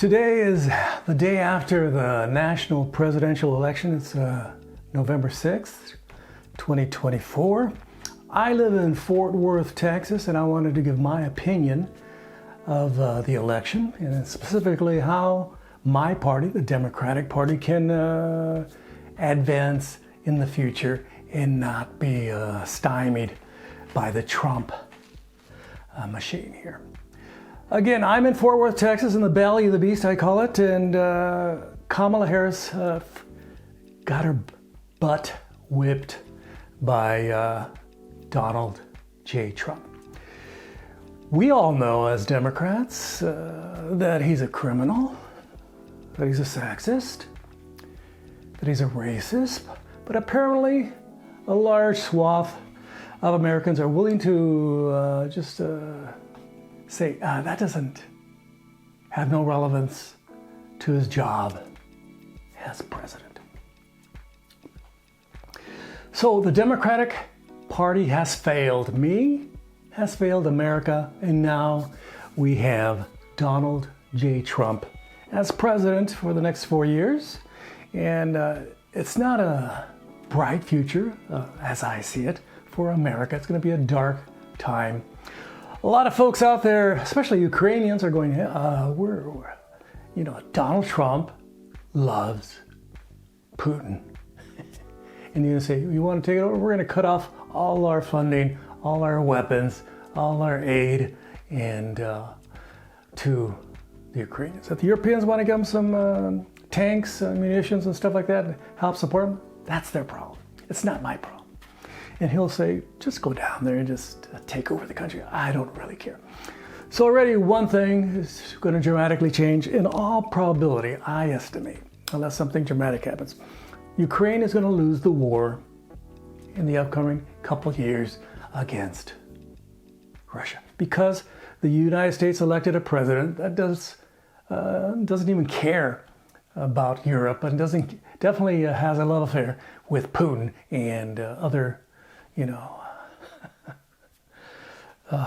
Today is the day after the national presidential election. It's November 6th, 2024. I live in Fort Worth, Texas, and I wanted to give my opinion of the election, and specifically how my party, the Democratic Party, can advance in the future and not be stymied by the Trump machine here. Again, I'm in Fort Worth, Texas, in the belly of the beast, I call it, and Kamala Harris got her butt whipped by Donald J. Trump. We all know as Democrats that he's a criminal, that he's a sexist, that he's a racist, but apparently a large swath of Americans are willing to just say that doesn't have no relevance to his job as president. So the Democratic Party has failed me, has failed America, and now we have Donald J. Trump as president for the next 4 years. And it's not a bright future, as I see it, for America. It's going to be a dark time. A lot of folks out there, especially Ukrainians, are going, Donald Trump loves Putin. And you say, you want to take it over? We're going to cut off all our funding, all our weapons, all our aid, and to the Ukrainians. If the Europeans want to give them some tanks, munitions, and stuff like that, help support them, that's their problem. It's not my problem. And he'll say, just go down there and just take over the country. I don't really care. So already one thing is going to dramatically change in all probability, I estimate, unless something dramatic happens. Ukraine is going to lose the war in the upcoming couple years against Russia, because the United States elected a president that doesn't even care about Europe and definitely has a love affair with Putin and other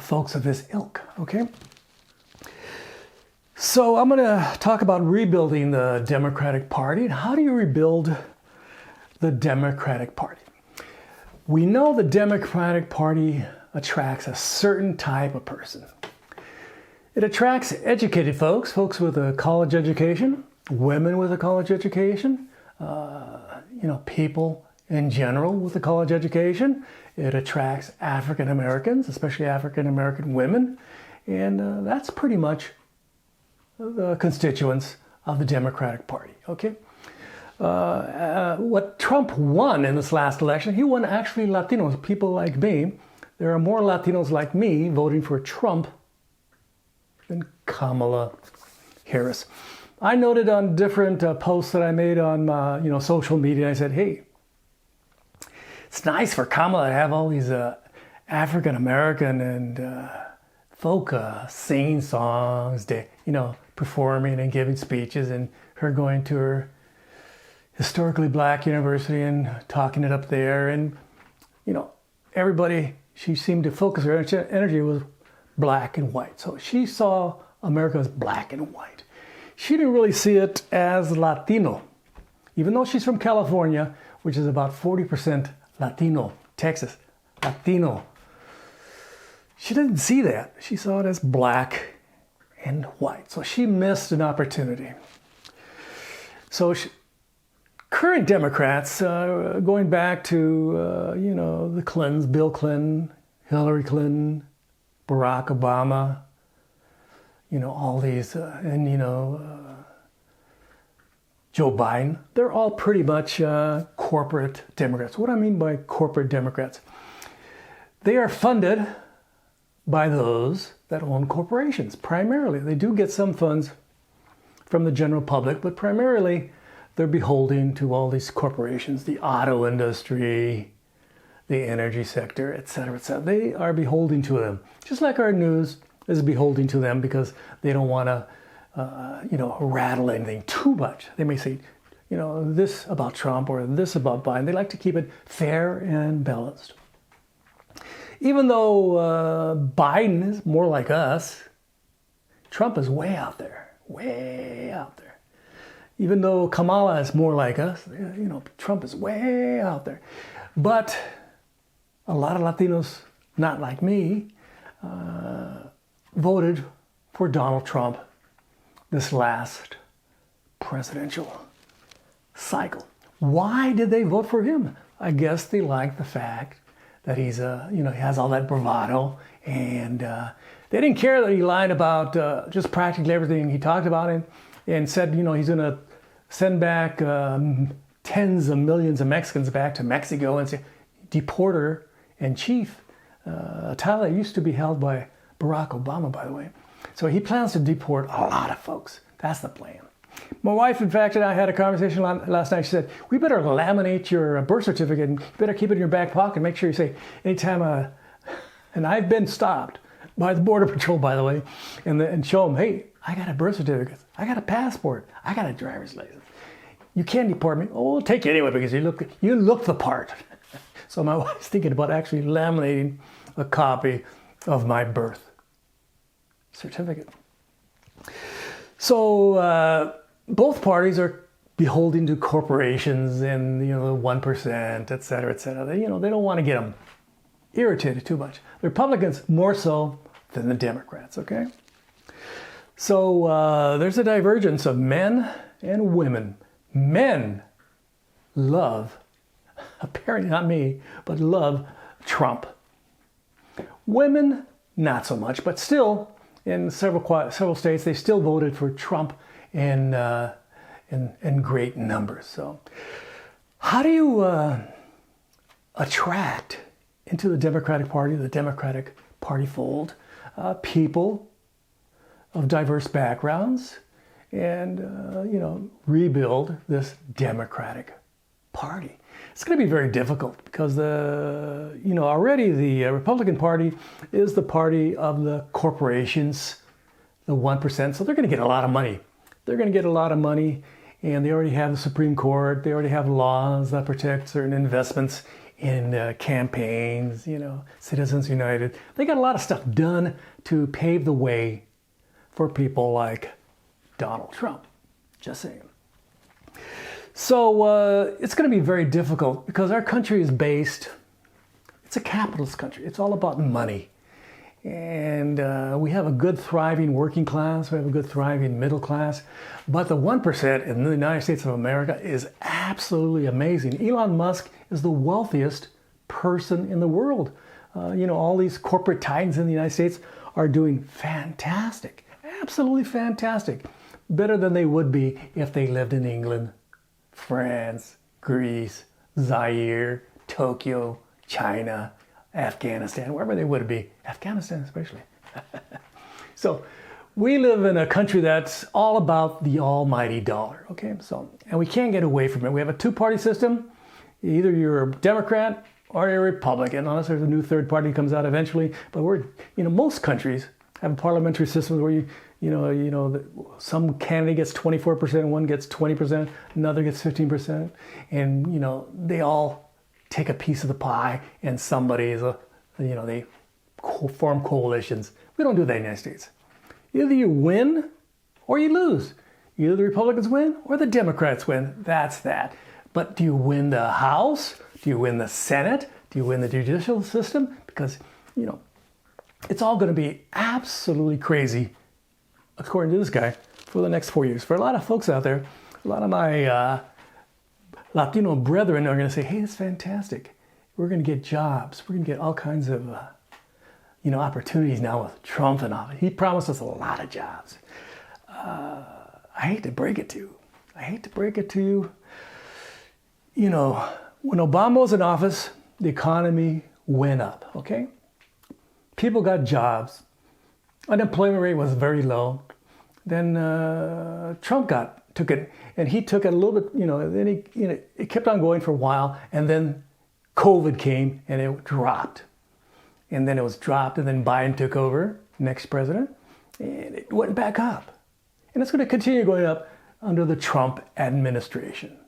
folks of his ilk, okay? So I'm going to talk about rebuilding the Democratic Party. How do you rebuild the Democratic Party? We know the Democratic Party attracts a certain type of person. It attracts educated folks with a college education, women with a college education, people in general with a college education. It attracts African Americans, especially African American women, and that's pretty much the constituents of the Democratic Party, okay? What Trump won in this last election, he won actually Latinos, people like me. There are more Latinos like me voting for Trump than Kamala Harris. I noted on different posts that I made on social media, I said, hey, it's nice for Kamala to have all these African American and folk singing songs, performing and giving speeches, and her going to her historically black university and talking it up there. And, everybody, she seemed to focus her energy was black and white. So she saw America as black and white. She didn't really see it as Latino, even though she's from California, which is about 40% Latino, Texas, Latino. She didn't see that. She saw it as black and white. So she missed an opportunity. So current Democrats, going back to, the Clintons, Bill Clinton, Hillary Clinton, Barack Obama, all these, Joe Biden, they're all pretty much corporate Democrats. What I mean by corporate Democrats, they are funded by those that own corporations, primarily. They do get some funds from the general public, but primarily they're beholden to all these corporations, the auto industry, the energy sector, et cetera, et cetera. They are beholden to them, just like our news is beholden to them because they don't want to rattle anything too much. They may say, this about Trump or this about Biden. They like to keep it fair and balanced. Even though Biden is more like us, Trump is way out there. way out there. Even though Kamala is more like us, Trump is way out there. But a lot of Latinos, not like me, voted for Donald Trump this last presidential cycle. Why did they vote for him? I guess they like the fact that he's he has all that bravado, and they didn't care that he lied about just practically everything he talked about and said, he's going to send back tens of millions of Mexicans back to Mexico and say, deporter in chief, a title that used to be held by Barack Obama, by the way. So he plans to deport a lot of folks. That's the plan. My wife, in fact, and I had a conversation last night. She said, we better laminate your birth certificate and you better keep it in your back pocket. Make sure you say, anytime, and I've been stopped by the Border Patrol, by the way, and show them, hey, I got a birth certificate, I got a passport, I got a driver's license. You can't deport me. Oh, we'll take you anyway because you look the part. So my wife's thinking about actually laminating a copy of my birth certificate. So both parties are beholden to corporations and the 1%, et cetera, et cetera. They don't want to get them irritated too much. The Republicans more so than the Democrats. Okay. So there's a divergence of men and women. Men love, apparently not me, but love Trump. Women, not so much, but still, in several states, they still voted for Trump in great numbers. So, how do you attract into the Democratic Party fold, people of diverse backgrounds, and rebuild this Democratic Party? It's going to be very difficult because already the Republican Party is the party of the corporations, the 1%. So they're going to get a lot of money. They're going to get a lot of money, and they already have the Supreme Court. They already have laws that protect certain investments in campaigns. Citizens United. They got a lot of stuff done to pave the way for people like Donald Trump. Just saying. So it's going to be very difficult because our country is it's a capitalist country. It's all about money. And we have a good thriving working class. We have a good thriving middle class. But the 1% in the United States of America is absolutely amazing. Elon Musk is the wealthiest person in the world. All these corporate titans in the United States are doing fantastic. Absolutely fantastic. Better than they would be if they lived in England, France, Greece, Zaire, Tokyo, China, Afghanistan, wherever they would be. Afghanistan especially. So we live in a country that's all about the almighty dollar, okay? So, and we can't get away from it. We have a two-party system. Either you're a Democrat or you're a Republican, unless there's a new third party that comes out eventually. But most countries have a parliamentary system where some candidate gets 24%, one gets 20%, another gets 15%, and they all take a piece of the pie, and somebody they form coalitions. We don't do that in the United States. Either you win or you lose. Either the Republicans win or the Democrats win. That's that. But do you win the House? Do you win the Senate? Do you win the judicial system? Because it's all going to be absolutely crazy, according to this guy, for the next 4 years. For a lot of folks out there, a lot of my Latino brethren are going to say, hey, it's fantastic. We're going to get jobs. We're going to get all kinds of opportunities now with Trump and all. He promised us a lot of jobs. I hate to break it to you. When Obama was in office, the economy went up, okay? People got jobs. Unemployment rate was very low. Then Trump took it, and he took it a little bit, then it kept on going for a while, and then COVID came and it dropped. And then it was dropped, and then Biden took over, next president, and it went back up. And it's going to continue going up under the Trump administration.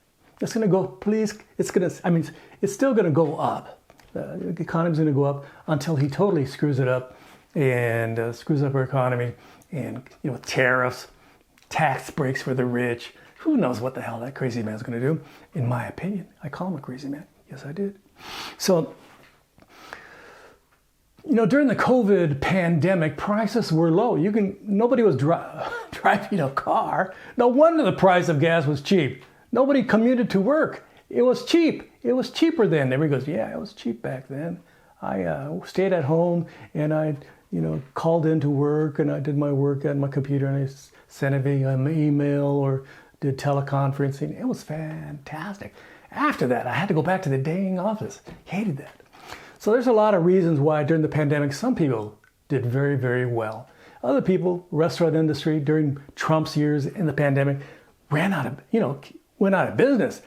It's going to go, it's still going to go up. The economy's going to go up until he totally screws it up and screws up our economy and, tariffs tax breaks for the rich. Who knows what the hell that crazy man's going to do? In my opinion, I call him a crazy man. Yes, I did. So, during the COVID pandemic, prices were low. Nobody was driving a car. No wonder the price of gas was cheap. Nobody commuted to work. It was cheap. It was cheaper then. Everybody goes, yeah, it was cheap back then. I stayed at home and I, called into work and I did my work on my computer and I sent an email or did teleconferencing. It was fantastic. After that, I had to go back to the dang office. Hated that. So there's a lot of reasons why during the pandemic, some people did very, very well. Other people, restaurant industry during Trump's years in the pandemic, went out of business.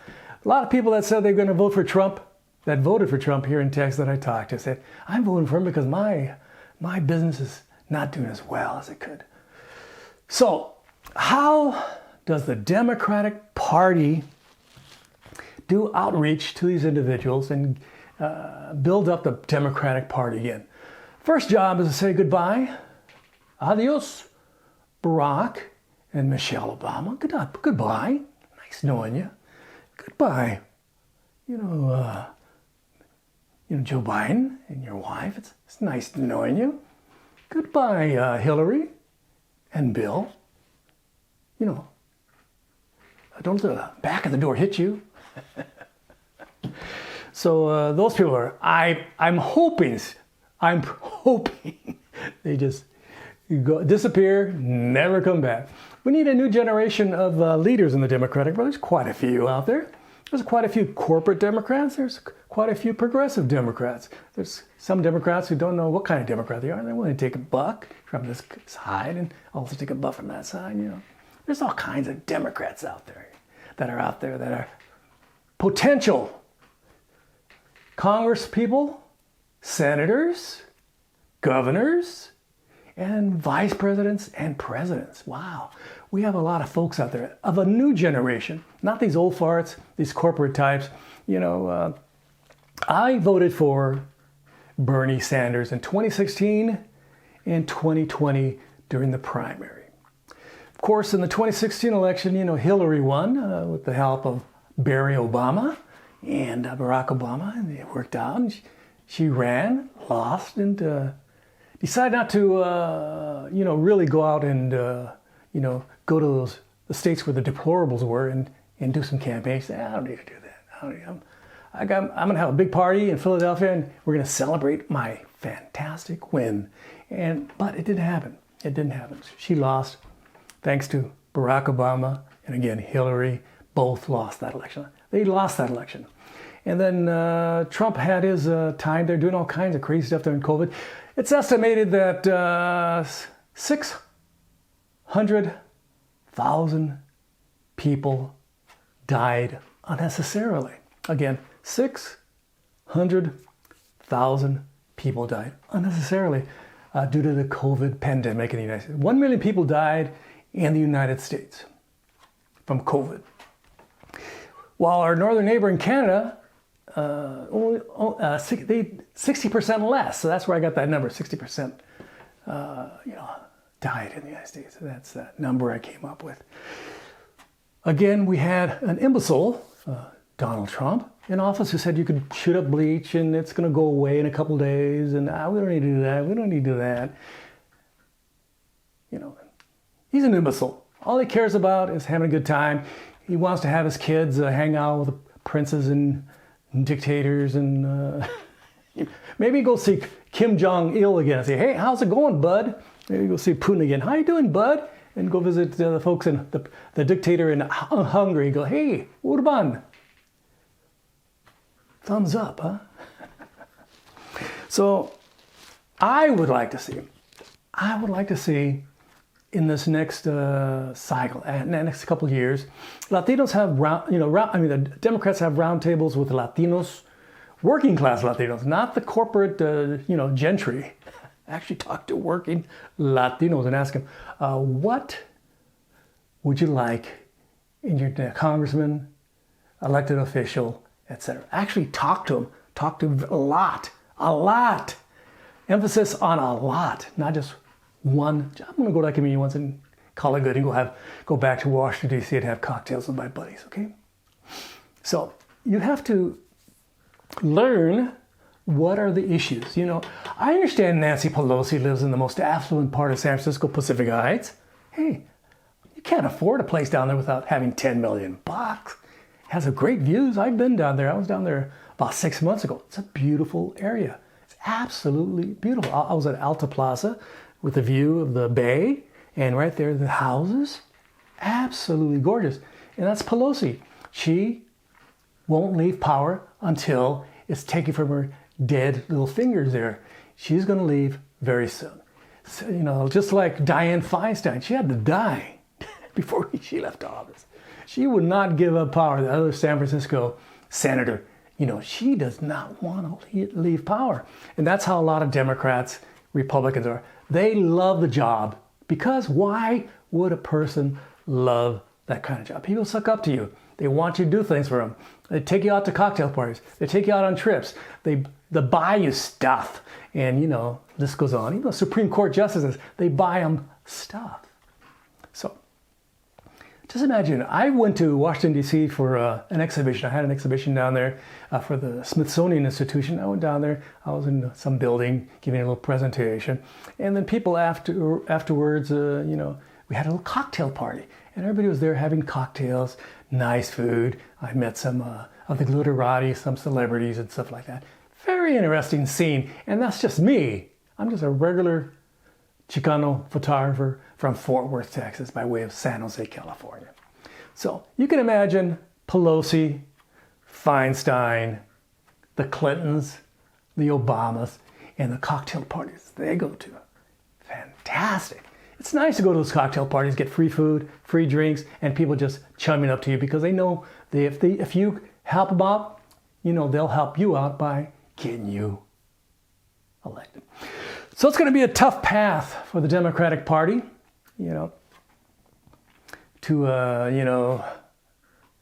A lot of people that said they're going to vote for Trump, that voted for Trump here in Texas that I talked to, said, I'm voting for him because my business is not doing as well as it could. So how does the Democratic Party do outreach to these individuals and build up the Democratic Party again? First job is to say goodbye. Adios, Barack and Michelle Obama. Goodbye. Nice knowing you. Goodbye. Joe Biden and your wife. It's nice knowing you. Goodbye, Hillary and Bill. Don't the back of the door hit you. So those people are, I'm hoping they just disappear, never come back. We need a new generation of leaders in the Democratic Party. There's quite a few out there. There's quite a few corporate Democrats. There's quite a few progressive Democrats. There's some Democrats who don't know what kind of Democrat they are. They want to take a buck from this side and also take a buck from that side. There's all kinds of Democrats out there that are potential Congress people, senators, governors, and vice presidents and presidents. Wow. We have a lot of folks out there of a new generation, not these old farts, these corporate types. I voted for Bernie Sanders in 2016 and 2020 during the primary. Of course, in the 2016 election, Hillary won with the help of Barry Obama and Barack Obama, and it worked out. And she ran, lost, and decided not to, really go out and, go to the states where the deplorables were and do some campaigns. I don't need to do that. I'm going to have a big party in Philadelphia, and we're going to celebrate my fantastic win. But it didn't happen. It didn't happen. She lost, thanks to Barack Obama and again Hillary. Both lost that election. They lost that election. And then Trump had his time. They're doing all kinds of crazy stuff during COVID. It's estimated that 600,000 people died unnecessarily. Again, 600,000 people died unnecessarily due to the COVID pandemic in the United States. 1 million people died in the United States from COVID. While our northern neighbor in Canada, 60% less. So that's where I got that number, 60%, died in the United States. So that's that number I came up with. Again, we had an imbecile, Donald Trump, in office who said you could shoot up bleach and it's going to go away in a couple days. And we don't need to do that. We don't need to do that. He's an imbecile. All he cares about is having a good time. He wants to have his kids hang out with princes and dictators and maybe go see Kim Jong-il again and say, hey, how's it going, bud? Maybe go see Putin again. How you doing, bud? And go visit the folks in the dictator in Hungary. Go, hey, Urban. Thumbs up, huh? So I would like to see in this next cycle, in the next couple of years, Latinos have the Democrats have roundtables with Latinos, working class Latinos, not the corporate, gentry. Actually talk to working Latinos and ask them, what would you like in your congressman, elected official, etc. Actually talk to them. Talk to them a lot. Emphasis on a lot, not just one. I'm going to go to that community once and call it good and go back to Washington, D.C. and have cocktails with my buddies, okay? So you have to learn what are the issues. You know, I understand Nancy Pelosi lives in the most affluent part of San Francisco, Pacific Heights. Hey, you can't afford a place down there without having $10 million. Has a great views. I've been down there. I was down there about 6 months ago. It's a beautiful area. It's absolutely beautiful. I was at Alta Plaza with a view of the bay, and right there the houses. Absolutely gorgeous. And that's Pelosi. She won't leave power until it's taken from her dead little fingers there. She's going to leave very soon. So, you know, just like Dianne Feinstein, she had to die before she left office. She would not give up power. The other San Francisco senator, you know, she does not want to leave power. And that's how a lot of Democrats, Republicans are. They love the job because why would a person love that kind of job? People suck up to you. They want you to do things for them. They take you out to cocktail parties. They take you out on trips. They buy you stuff. And, you know, this goes on. Even the Supreme Court justices, they buy them stuff. So just imagine, I went to Washington, D.C. for an exhibition. I had an exhibition down there for the Smithsonian Institution. I went down there. I was in some building giving a little presentation. And then people afterwards, you know, we had a little cocktail party. And everybody was there having cocktails, nice food. I met some of the glitterati, some celebrities and stuff like that. Very interesting scene. And that's just me. I'm just a regular Chicano photographer from Fort Worth, Texas, by way of San Jose, California. So you can imagine Pelosi, Feinstein, the Clintons, the Obamas, and the cocktail parties they go to. Fantastic. It's nice to go to those cocktail parties, get free food, free drinks, and people just chumming up to you because they know that if you help them out, you know, they'll help you out by getting you elected. So it's going to be a tough path for the Democratic Party, you know, to, you know,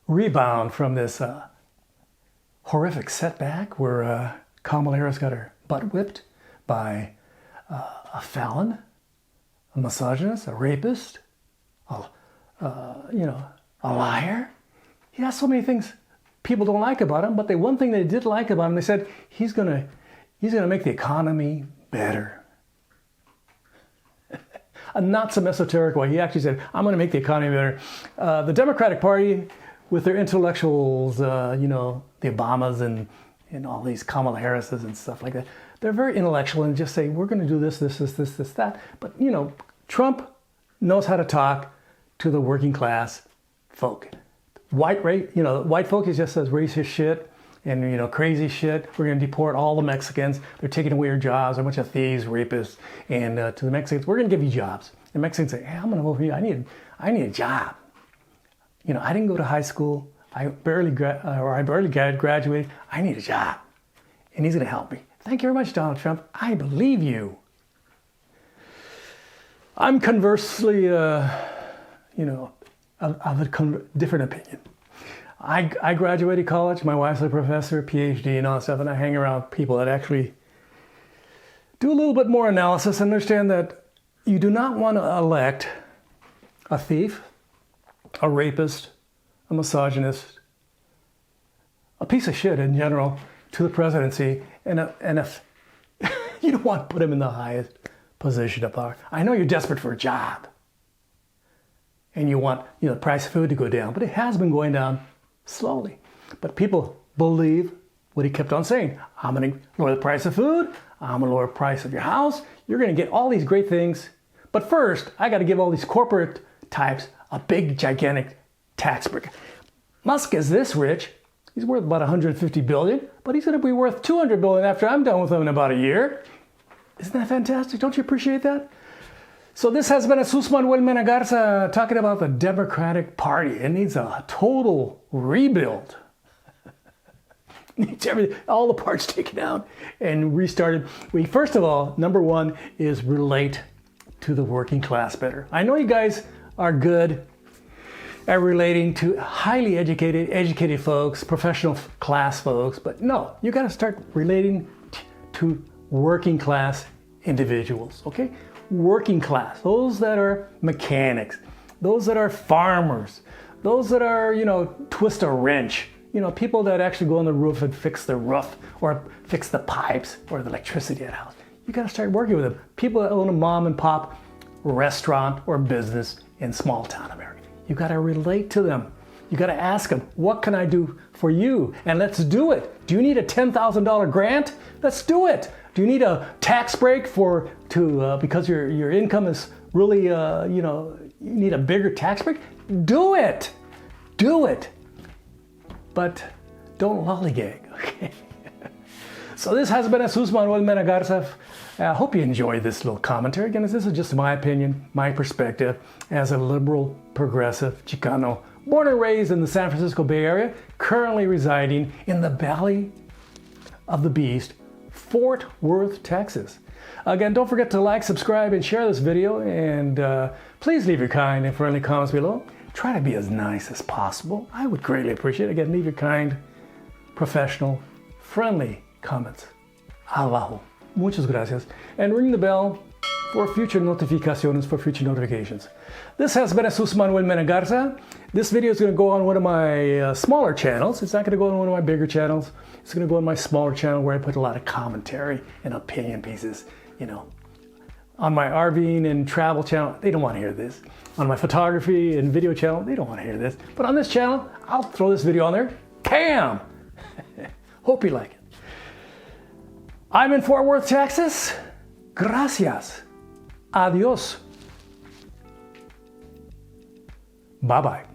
rebound from this horrific setback where Kamala Harris got her butt whipped by a felon, a misogynist, a rapist, you know, a liar. He has so many things people don't like about him, but the one thing they did like about him, they said he's gonna make the economy better. Not some esoteric way. He actually said, I'm going to make the economy better. The Democratic Party, with their intellectuals, you know, the Obamas and all these Kamala Harrises and stuff like that, they're very intellectual and just say, we're going to do this, that. But, you know, Trump knows how to talk to the working class folk. White folk, he just says racist shit and, you know, crazy shit. We're going to deport all the Mexicans. They're taking away your jobs. They're a bunch of thieves, rapists. And to the Mexicans, we're going to give you jobs. And Mexicans say, hey, I'm going to vote for you. I need a job. You know, I didn't go to high school. I barely graduated. I need a job. And he's going to help me. Thank you very much, Donald Trump. I believe you. I'm conversely, you know, of a different opinion. I graduated college. My wife's a professor, PhD, and all that stuff, and I hang around people that actually do a little bit more analysis and understand that you do not want to elect a thief, a rapist, a misogynist, a piece of shit in general to the presidency, and if you don't want to put him in the highest position of power. I know you're desperate for a job, and you want, you know, the price of food to go down, but it has been going down slowly. But people believe what he kept on saying. I'm going to lower the price of food. I'm going to lower the price of your house. You're going to get all these great things. But first, I got to give all these corporate types a big, gigantic tax break. Musk is this rich. He's worth about $150 billion, but he's going to be worth $200 billion after I'm done with him in about a year. Isn't that fantastic? Don't you appreciate that? So this has been Jesus Manuel Mena Garza talking about the Democratic Party. It needs a total rebuild. Needs all the parts taken out and restarted. First of all, number one is relate to the working class better. I know you guys are good at relating to highly educated folks, professional class folks, but no, you got to start relating to working class individuals, okay? Working class, those that are mechanics, those that are farmers, those that are, twist a wrench, people that actually go on the roof and fix the roof or fix the pipes or the electricity at the house. You got to start working with them. People that own a mom and pop restaurant or business in small town America. You got to relate to them. You got to ask them, what can I do for you? And let's do it. Do you need a $10,000 grant? Let's do it. Do you need a tax break because your income is really, you need a bigger tax break? Do it. Do it. But don't lollygag, okay? So this has been Jesus Manuel Mena Garza. I hope you enjoyed this little commentary. Again, this is just my opinion, my perspective as a liberal, progressive Chicano, born and raised in the San Francisco Bay Area, currently residing in the Valley of the Beast, Fort Worth, Texas. Again, don't forget to like, subscribe, and share this video, and please leave your kind and friendly comments below. Try to be as nice as possible. I would greatly appreciate it. Again, leave your kind, professional, friendly comments. Abajo. Muchas gracias. And ring the bell for future notifications, for future notifications. This has been Jesus Manuel Mena Garza. This video is going to go on one of my smaller channels. It's not going to go on one of my bigger channels. It's going to go on my smaller channel where I put a lot of commentary and opinion pieces, On my RVing and travel channel, they don't want to hear this. On my photography and video channel, they don't want to hear this. But on this channel, I'll throw this video on there. Bam! Hope you like it. I'm in Fort Worth, Texas. Gracias. Adios. Bye-bye.